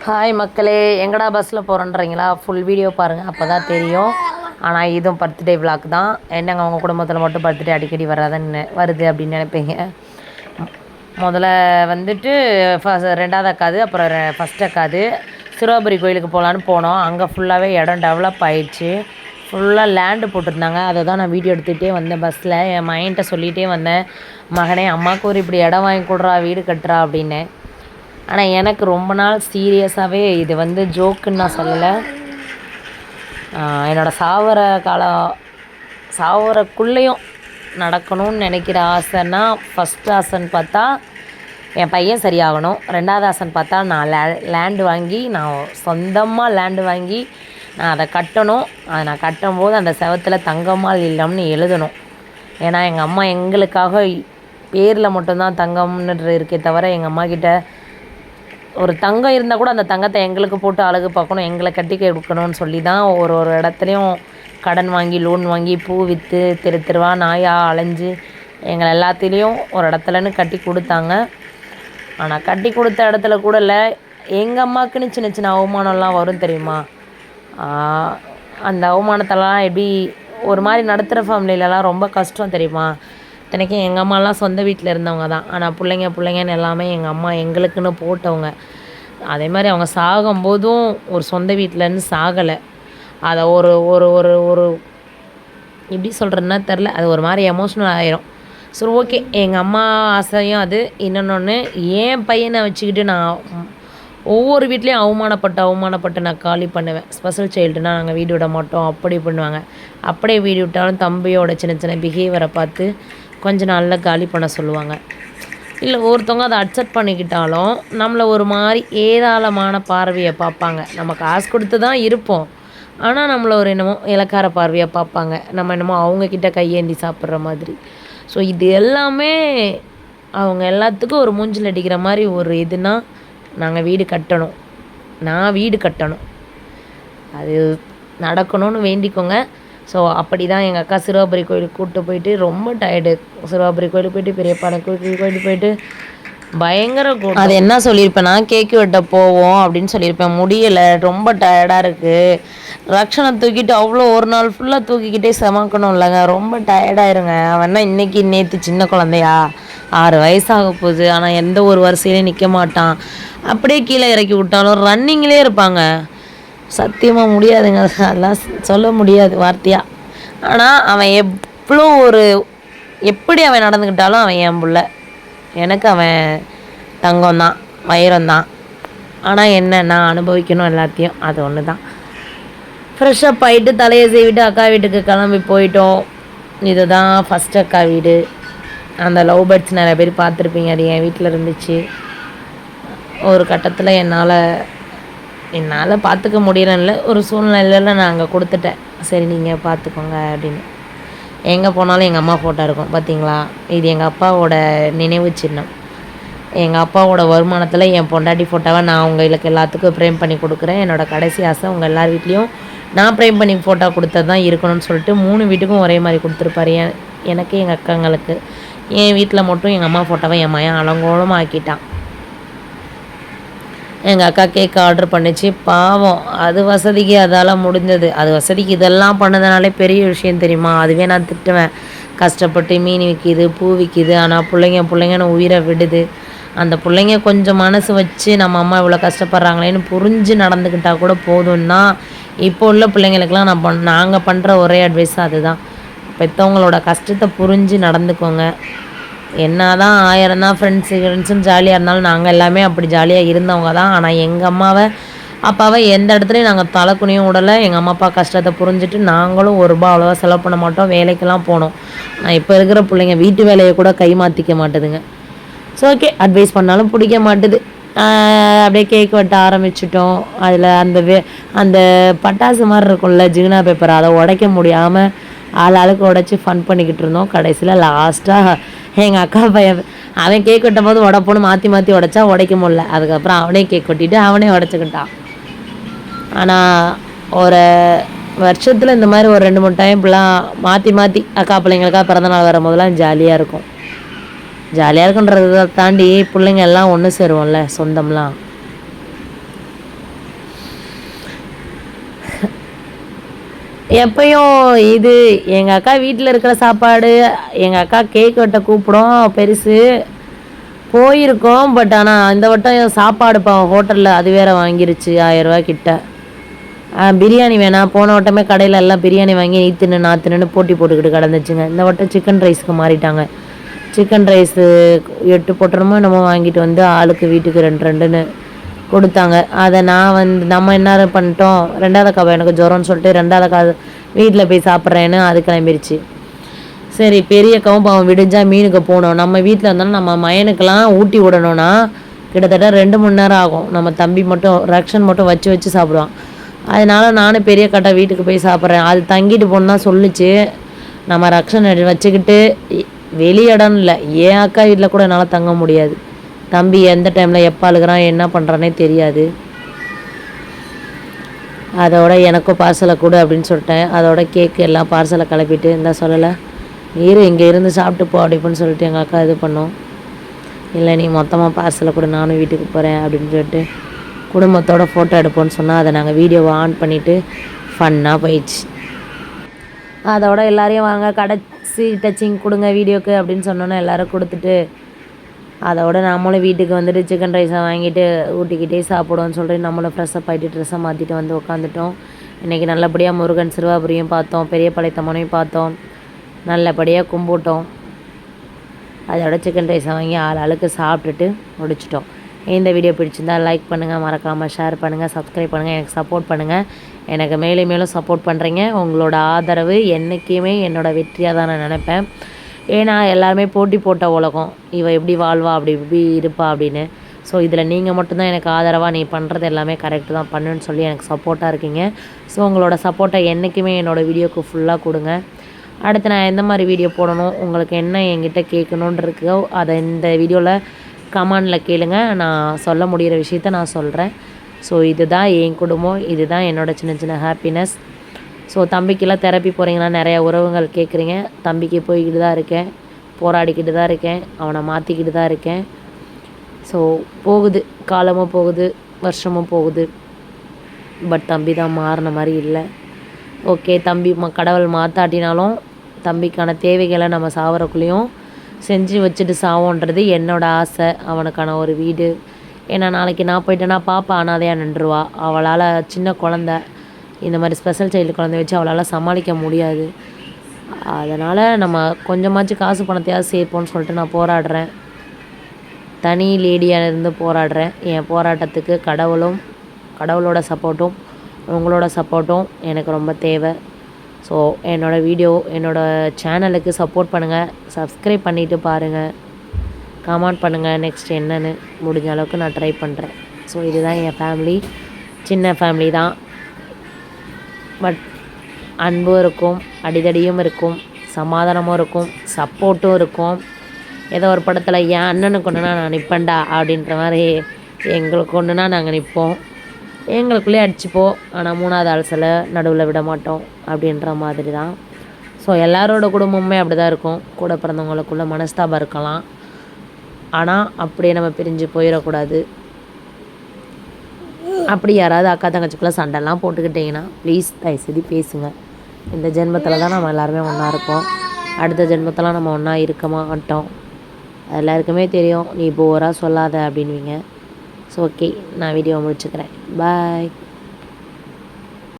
Hi மக்களே, எங்கடா பஸ்ஸில் போகிறோன்றீங்களா? ஃபுல் வீடியோ பாருங்கள், அப்போ தான் தெரியும். ஆனால் இதுவும் பர்த்டே விளாக் தான். என்னங்க உங்கள் குடும்பத்தில் மட்டும் பர்த்டே அடிக்கடி வருது அப்படின்னு நினைப்பீங்க. முதல்ல வந்துட்டு ரெண்டாவது அக்காது, அப்புறம் ஃபஸ்ட் அக்காது சிறுவாபுரி கோயிலுக்கு போகலான்னு போனோம். அங்கே ஃபுல்லாகவே இடம் டெவலப் ஆகிடுச்சு. ஃபுல்லாக லேண்டு போட்டிருந்தாங்க. அதை தான் நான் வீடியோ எடுத்துகிட்டே வந்தேன். பஸ்ஸில் என் மைண்ட்டை சொல்லிகிட்டே வந்தேன், மகனே அம்மாவுக்கு ஒரு இப்படி இடம் வாங்கி கொடுறா, வீடு கட்டுறா அப்படின்னு. ஆனால் எனக்கு ரொம்ப நாள் சீரியஸாகவே இது வந்து ஜோக்குன்னு நான் சொல்லலை. என்னோடய சாவரக்குள்ளேயும் நடக்கணும்னு நினைக்கிற ஆசைன்னா, ஃபஸ்ட் ஆசைன்னு பார்த்தா என் பையன் சரியாகணும். ரெண்டாவது ஆசைன்னு பார்த்தா நான் லேண்டு வாங்கி, நான் சொந்தமாக லேண்டு வாங்கி நான் அதை கட்டணும். அதை நான் கட்டும்போது அந்த செவத்தில் தங்கம்மாள் இல்லம்னு எழுதணும். ஏன்னா எங்கள் அம்மா எங்களுக்காக பேரில் மட்டும்தான் தங்கம்னு இருக்கே தவிர, எங்கள் அம்மாக்கிட்ட ஒரு தங்கம் இருந்தால் கூட அந்த தங்கத்தை எங்களுக்கு போட்டு அழகு பார்க்கணும், எங்களை கட்டி கொடுக்கணும்னு சொல்லி தான் ஒரு இடத்துலையும் கடன் வாங்கி லோன் வாங்கி பூ விற்று தெருவா நாயாக அலைஞ்சு எங்களை எல்லாத்துலேயும் ஒரு இடத்துலன்னு கட்டி கொடுத்தாங்க. ஆனால் கட்டி கொடுத்த இடத்துல கூட இல்லை, எங்கள் அம்மாவுக்குன்னு சின்ன சின்ன அவமானம்லாம் வரும் தெரியுமா? அந்த அவமானத்தெல்லாம் எப்படி ஒரு மாதிரி நடத்துகிற ஃபேமிலியிலலாம் ரொம்ப கஷ்டம் தெரியுமா? இத்தனைக்கும் எங்கள் அம்மாலாம் சொந்த வீட்டில் இருந்தவங்க தான். ஆனால் பிள்ளைங்கன்னு எல்லாமே எங்கள் அம்மா எங்களுக்குன்னு போட்டவங்க. அதே மாதிரி அவங்க சாகும்போதும் ஒரு சொந்த வீட்டிலன்னு சாகலை. அதை ஒரு ஒரு ஒரு ஒரு எப்படி சொல்கிறதுன்னா தெரில, அது ஒரு மாதிரி எமோஷ்னல் ஆகிரும். சரி, ஓகே, எங்கள் அம்மா ஆசையும் அது. இன்னொன்று, என் பையனை வச்சுக்கிட்டு நான் ஒவ்வொரு வீட்லேயும் அவமானப்பட்டு நான் காலி பண்ணுவேன். ஸ்பெஷல் சைல்டுனால் நாங்கள் வீடு விட மாட்டோம், அப்படி பண்ணுவாங்க. அப்படியே வீடு விட்டாலும் தம்பியோட சின்ன சின்ன பிஹேவியரை பார்த்து கொஞ்ச நாளில் காலி பண்ண சொல்லுவாங்க. இல்லை ஒருத்தவங்க அதை அக்செப்ட் பண்ணிக்கிட்டாலும் நம்மளை ஒரு மாதிரி ஏராளமான பார்வையை பார்ப்பாங்க. நம்ம காசு கொடுத்து தான் இருப்போம், ஆனால் நம்மளை ஒரு என்னமோ இலக்கார பார்வையாக பார்ப்பாங்க. நம்ம என்னமோ அவங்கக்கிட்ட கையேந்தி சாப்பிட்ற மாதிரி. ஸோ இது எல்லாமே அவங்க எல்லாத்துக்கும் ஒரு மூஞ்சில் அடிக்கிற மாதிரி ஒரு இதுனா, நாங்கள் வீடு கட்டணும், நான் வீடு கட்டணும், அது நடக்கணும்னு வேண்டிக்கோங்க. ஸோ அப்படி தான் எங்கள் அக்கா சிறுவாபுரி கோயிலுக்கு கூப்பிட்டு போயிட்டு, ரொம்ப டயர்டு. சிறுவாபுரி கோயிலுக்கு போயிட்டு பெரியப்பானை கோயிலுக்கு போயிட்டு பயங்கர கூட்டம். அது என்ன சொல்லியிருப்பேன்னா, கேக்கு வெட்ட போவோம் அப்படின்னு சொல்லியிருப்பேன். முடியலை, ரொம்ப டயர்டாக இருக்குது. ரக்ஷனை தூக்கிட்டு அவ்வளோ ஒரு நாள் ஃபுல்லாக தூக்கிக்கிட்டே சமாக்கணும் இல்லைங்க, ரொம்ப டயர்டாயிருங்க. அவன்னா இன்றைக்கி நேற்று சின்ன குழந்தையா, 6 வயசாக போகுது. ஆனால் எந்த ஒரு வரிசையிலையும் நிற்க மாட்டான். அப்படியே கீழே இறக்கி விட்டாலும் ரன்னிங்லேயே இருப்பாங்க. சத்தியமாக முடியாதுங்க, அதெல்லாம் சொல்ல முடியாது வார்த்தையாக. ஆனால் அவன் எப்படி அவன் நடந்துக்கிட்டாலும் அவன் என் புள்ள, எனக்கு அவன் தங்கம்தான், வைரம்தான். ஆனால் என்ன, நான் அனுபவிக்கணும் எல்லாத்தையும், அது ஒன்று தான். ஃப்ரெஷ்ஷப் ஆகிட்டு தலையை செய்விட்டு அக்கா வீட்டுக்கு கிளம்பி போயிட்டோம். இதுதான் ஃபஸ்ட் அக்கா வீடு. அந்த லவ் பேர்ட்ஸ் நிறைய பேர் பார்த்துருப்பீங்க, அது என் வீட்டில் இருந்துச்சு. ஒரு கட்டத்தில் என்னால் பார்த்துக்க முடியலன்னு ஒரு சூழ்நிலையில் நான் அங்கே கொடுத்துட்டேன். சரி நீங்கள் பார்த்துக்கோங்க அப்படின்னு. எங்கே போனாலும் எங்கள் அம்மா ஃபோட்டோ இருக்கும் பார்த்தீங்களா? இது எங்கள் அப்பாவோட நினைவு சின்னம். எங்கள் அப்பாவோட வருமானத்தில் என் பொண்டாட்டி ஃபோட்டோவை நான் உங்களுக்கு எல்லாத்துக்கும் ஃப்ரேம் பண்ணி கொடுக்குறேன். என்னோடய கடைசி ஆசை உங்கள் எல்லார் வீட்லேயும் நான் ஃப்ரேம் பண்ணி ஃபோட்டோ கொடுத்தது தான் இருக்கணும்னு சொல்லிட்டு 3 வீட்டுக்கும் ஒரே மாதிரி கொடுத்துருப்பாரு. எனக்கு எங்கள் அக்காங்களுக்கு. என் வீட்டில் மட்டும் எங்கள் அம்மா ஃபோட்டோவை என் மையன் அலங்கோலமாக ஆக்கிட்டான். எங்கள் அக்கா கேக் ஆர்டர் பண்ணிச்சு, பாவம். அது வசதிக்கு அதால் முடிஞ்சது. அது வசதிக்கு இதெல்லாம் பண்ணதுனாலே பெரிய விஷயம் தெரியுமா? அதுவே நான் திட்டுவேன். கஷ்டப்பட்டு மீன் விற்கிது, பூ விற்கிது, ஆனால் பிள்ளைங்கன்னு உயிரை விடுது. அந்த பிள்ளைங்க கொஞ்சம் மனசு வச்சு நம்ம அம்மா இவ்வளோ கஷ்டப்படுறாங்களேன்னு புரிஞ்சு நடந்துக்கிட்டால் கூட போதும்னா, இப்போ உள்ள பிள்ளைங்களுக்கெல்லாம் நாங்கள் பண்ணுற ஒரே அட்வைஸ் அதுதான். பெற்றவங்களோட கஷ்டத்தை புரிஞ்சு நடந்துக்கோங்க. என்ன தான் 1000 தான் ஃப்ரெண்ட்ஸுன்னு ஜாலியாக இருந்தாலும் நாங்கள் எல்லாமே அப்படி ஜாலியாக இருந்தவங்க தான். ஆனால் எங்கள் அப்பாவை எந்த இடத்துலையும் நாங்கள் தலைக்குனியும் விடலை. எங்கள் அம்மா அப்பா கஷ்டத்தை புரிஞ்சுட்டு நாங்களும் ₹1 அவ்வளோவா செலவு பண்ண மாட்டோம், வேலைக்கெல்லாம் போனோம். நான் இப்போ இருக்கிற பிள்ளைங்க வீட்டு வேலையை கூட கை மாற்றிக்க மாட்டுதுங்க. ஸோ ஓகே, அட்வைஸ் பண்ணாலும் பிடிக்க மாட்டுது. அப்படியே கேக் வெட்ட ஆரம்பிச்சிட்டோம். அதில் அந்த பட்டாசு மாதிரி இருக்கும்ல, ஜிகினா பேப்பர், அதை உடைக்க முடியாமல் ஆளுக்கு உடைச்சி ஃபன் பண்ணிக்கிட்டு இருந்தோம். கடைசியில் லாஸ்ட்டாக எங்கள் அக்கா பையன் அவன் கேக் வெட்டும் போது உடப்போன்னு மாற்றி உடைச்சா உடைக்க முடியல. அதுக்கப்புறம் அவனே கேக் வெட்டிட்டு அவனே உடச்சிக்கிட்டான். ஆனால் ஒரு வருஷத்தில் இந்த மாதிரி ஒரு 2-3 டைம் இப்படிலாம் மாற்றி அக்கா பிள்ளைங்களுக்காக பிறந்தநாள் வரும் போதெல்லாம் ஜாலியாக இருக்கும். ஜாலியாக இருக்குன்றதை தாண்டி பிள்ளைங்க எல்லாம் ஒன்று சேருவோம்ல, சொந்தம்லாம். எப்பயும் இது எங்கள் அக்கா வீட்டில் இருக்கிற சாப்பாடு எங்கள் அக்கா கேக் வெட்ட கூப்பிடும் பெருசு போயிருக்கோம். பட் ஆனால் இந்த வட்டம் சாப்பாடு ஹோட்டலில் அது வேறு வாங்கிருச்சு 1000 கிட்ட. பிரியாணி வேணாம், போன வட்டமே கடையில் எல்லாம் பிரியாணி வாங்கி நீ தின்னு நான் தின்னுன்னு போட்டி போட்டுக்கிட்டு கிடந்துச்சுங்க. இந்த வட்டம் சிக்கன் ரைஸ்க்கு மாறிட்டாங்க. சிக்கன் ரைஸு 8 பொட்டணமோ என்னமோ வாங்கிட்டு வந்து ஆளுக்கு வீட்டுக்கு 2 கொடுத்தாங்க. அதை நான் நம்ம என்ன பண்ணிட்டோம், 2வது அக்கா எனக்கு ஜுரம்னு சொல்லிட்டு 2வது அக்கா வீட்டில் போய் சாப்பிட்றேன்னு அது கிளம்பிருச்சு. சரி பெரிய அக்காவும் பாவம் விடிஞ்சா மீனுக்கு போகணும். நம்ம வீட்டில் இருந்தாலும் நம்ம மயனுக்கெல்லாம் ஊட்டி விடணும்னா கிட்டத்தட்ட 2 மணி நேரம் ஆகும். நம்ம தம்பி மட்டும் ரக்ஷன் மட்டும் வச்சு சாப்பிடுவான். அதனால நானும் பெரிய அக்காட்ட வீட்டுக்கு போய் சாப்பிட்றேன். அது தங்கிட்டு போன்னு தான் சொல்லிச்சு. நம்ம ரக்ஷன் வச்சுக்கிட்டு வெளியிடம் இல்லை, ஏன் அக்கா வீட்டில் கூட என்னால் தங்க முடியாது. தம்பி எந்த டைமில் எப்போ அழுகிறான் என்ன பண்ணுறானே தெரியாது. அதோட எனக்கும் பார்சலை கொடு அப்படின்னு சொல்லிட்டேன். அதோட கேக்கு எல்லாம் பார்சலை கிளப்பிட்டு இந்த சொல்லலை இங்கே இருந்து சாப்பிட்டு போ அப்படின்னு சொல்லிட்டு எங்கள் அக்கா இது பண்ணோம். இல்லை நீ மொத்தமாக பார்சலை கொடு நானும் வீட்டுக்கு போகிறேன் அப்படின்னு சொல்லிட்டு குடும்பத்தோட ஃபோட்டோ எடுப்போன்னு சொன்னால் அதை நாங்கள் வீடியோவை ஆன் பண்ணிவிட்டு ஃபன்னாக போயிடுச்சு. அதோட எல்லாரையும் வாங்க கடைசி டச்சிங் கொடுங்க வீடியோக்கு அப்படின்னு சொன்னோன்னே எல்லோரும் கொடுத்துட்டு அதோட நம்மளும் வீட்டுக்கு வந்துட்டு சிக்கன் ரைஸை வாங்கிட்டு ஊட்டிக்கிட்டே சாப்பிடுவோன்னு சொல்லிட்டு நம்மளும் ஃப்ரெஷ்ஷப் ஆகிட்டு ட்ரெஸ்ஸை மாற்றிட்டு வந்து உட்காந்துட்டோம். இன்றைக்கி நல்லபடியாக முருகன் சிறுவாபுரியும் பார்த்தோம், பெரிய பாளையத்தம்மனையும் பார்த்தோம், நல்லபடியாக கும்பிட்டோம். அதோட சிக்கன் ரைஸை வாங்கி ஆளுக்கு சாப்பிட்டுட்டு முடிச்சிட்டோம். இந்த வீடியோ பிடிச்சிருந்தால் லைக் பண்ணுங்கள், மறக்காமல் ஷேர் பண்ணுங்கள், சப்ஸ்கிரைப் பண்ணுங்கள், எனக்கு சப்போர்ட் பண்ணுங்கள். எனக்கு மேலும் மேலும் சப்போர்ட் பண்ணுறீங்க. உங்களோட ஆதரவு என்றைக்குமே என்னோடய வெற்றியாக தான் நான் நினைப்பேன். ஏன்னா எல்லாருமே போட்டி போட்ட உலகம், இவள் எப்படி வாழ்வா அப்படி இப்படி இருப்பா அப்படின்னு. ஸோ இதில் நீங்கள் மட்டும்தான் எனக்கு ஆதரவாக நீ பண்ணுறது எல்லாமே கரெக்டு தான் பண்ணுன்னு சொல்லி எனக்கு சப்போர்ட்டாக இருக்கீங்க. ஸோ உங்களோட சப்போர்ட்டை என்றைக்குமே என்னோடய வீடியோக்கு ஃபுல்லாக கொடுங்க. அடுத்து நான் எந்த மாதிரி வீடியோ போடணும், உங்களுக்கு என்ன என்கிட்ட கேட்கணுன்னு இருக்கோ அதை இந்த வீடியோவில் கமெண்டில் கேளுங்க. நான் சொல்ல முடிகிற விஷயத்த நான் சொல்கிறேன். ஸோ இதுதான் என் குடும்பம், இதுதான் என்னோடய சின்ன சின்ன ஹாப்பினஸ். ஸோ தம்பிக்கெல்லாம் தெரப்பி போகிறீங்கன்னா நிறையா உறவுகள் கேட்குறீங்க. தம்பிக்கு போய்கிட்டு தான் இருக்கேன், போராடிக்கிட்டு தான் இருக்கேன், அவனை மாற்றிக்கிட்டு தான் இருக்கேன். ஸோ போகுது, காலமும் போகுது, வருஷமும் போகுது. பட் தம்பி தான் மாறின மாதிரி இல்லை. ஓகே, தம்பி கடவுள் மாற்றாட்டினாலும் தம்பிக்கான தேவைகளை நம்ம சாவறக்குள்ளேயும் செஞ்சு வச்சுட்டு சாவோன்றது என்னோடய ஆசை. அவனுக்கான ஒரு வீடு. ஏன்னா நாளைக்கு நான் போயிட்டேன்னா பாப்பா அனாதையாக நின்றுவா. அவளால் சின்ன குழந்த, இந்த மாதிரி ஸ்பெஷல் சைல்டு குழந்தை வச்சு அவளால் சமாளிக்க முடியாது. அதனால் நம்ம கொஞ்சமாச்சும் காசு பணத்தையாவது சேர்ப்போன்னு சொல்லிட்டு நான் போராடுறேன். தனி லேடியாக இருந்து போராடுறேன். என் போராட்டத்துக்கு கடவுளோட சப்போர்ட்டும் உங்களோட சப்போர்ட்டும் எனக்கு ரொம்ப தேவை. ஸோ என்னோடய வீடியோ என்னோடய சேனலுக்கு சப்போர்ட் பண்ணுங்கள், சப்ஸ்கிரைப் பண்ணிவிட்டு பாருங்கள், கமெண்ட் பண்ணுங்கள். நெக்ஸ்ட் என்னென்னு முடிஞ்ச அளவுக்கு நான் ட்ரை பண்ணுறேன். ஸோ இதுதான் என் ஃபேமிலி, சின்ன ஃபேமிலி தான். பட் அன்பும் இருக்கும், அடிதடியும் இருக்கும், சமாதானமும் இருக்கும், சப்போர்ட்டும் இருக்கும். ஏதோ ஒரு படத்தில் என் அண்ணனுக்கு ஒன்றுனா நான் நிற்பேன்டா அப்படின்ற மாதிரி எங்களுக்கு ஒன்றுனா நாங்கள் நிற்போம். எங்களுக்குள்ளே அடிச்சுப்போம், ஆனால் 3வது ஆள் சில நடுவில் விட மாட்டோம் அப்படின்ற மாதிரி தான். ஸோ எல்லாரோட குடும்பமுமே அப்படி தான் இருக்கும். கூட பிறந்தவங்களுக்குள்ள மனஸ்தாபம் இருக்கலாம், ஆனால் அப்படியே நம்ம பிரிஞ்சு போயிடக்கூடாது. அப்படி யாராவது அக்கா தங்கச்சிக்குள்ளே சண்டைலாம் போட்டுக்கிட்டிங்கன்னா ப்ளீஸ் தயவுசெய்து பேசுங்க. இந்த ஜென்மத்தில் தான் நம்ம எல்லாருமே ஒன்றா இருப்போம், அடுத்த ஜென்மத்தில் நம்ம ஒன்றா இருக்க மாட்டோம். எல்லாருக்குமே தெரியும், நீ போராக சொல்லாத அப்படின்வீங்க. ஸோ ஓகே, நான் வீடியோ முடிச்சுக்கிறேன். பாய்.